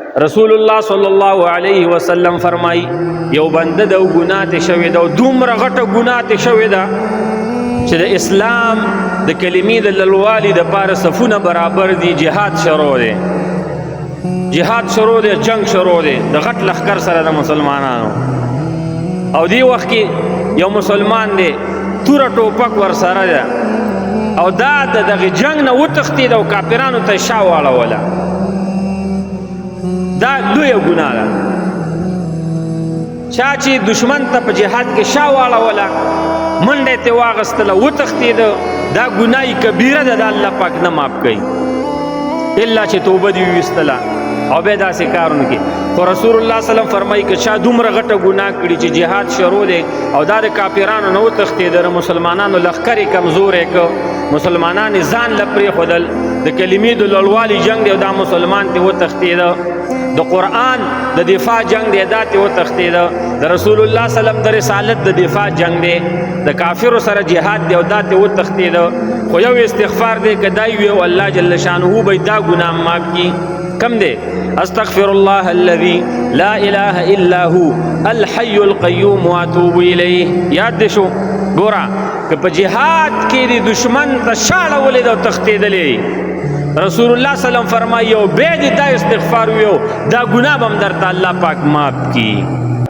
رسول الله صلی الله علیه وسلم فرمای یو بنده د ګناه ته شوی دا دومره غټه ګناه ته شوی دا چې د اسلام د کلمې د لوالي د پاره صفونه برابر دي. جهاد شروع دی، جهاد شروع دی، جنگ شروع دی د غټ لخر سره د مسلمانانو. او دی وخت کې یو مسلمان دی توره ټوپک ور سره ده او دا دغه جنگ نه وتښتېد او کافرانو ته شا واړوله. دا لویه ګناه ده. چا چې دشمن ته په جهاد کې شا واړوله، منډه یې ترې واغېستله، وتښتېده، دا ګناه کبیره ده، د الله پاک نه معاف کوي الا چې توبه دې وویستله او بیا داسې کار ونه کړي. خو رسول الله صلی الله علیه وسلم فرمایي که چا دومره غټه ګناه کړي چې جهاد شروع دی او دا د کافرانو نه وتښتېده، د مسلمانانو لښکر یې کمزوری کړ، مسلمانان یې ځان له پرېښودل، د کلمې د لوړوالي جنګ دی او دا مسلمان ترې وتښتېده، د قرآن د دفاع جنگ دی دا ترې وتښتېده، د رسول الله صلی الله علیه وسلم د رسالت د دفاع جنگ دی، د کافرو سره جهاد دی او دا ترې وتښتېده. خو یو استغفار دی که دا وي او الله جل شانه به دا ګناه معاف کړي. کم دی؟ استغفر الله الذي لا اله الا هو الحي القيوم واتوب الیه. یاد دې شو؟ ګوره که په جهاد کې د دشمن ته شاړه ولید او تښتېدلی، رسول الله صلی الله علیه وسلم فرمایي او بیا دې دا استغفار ویو دا ګناه به هم درته الله پاک معاف کړي.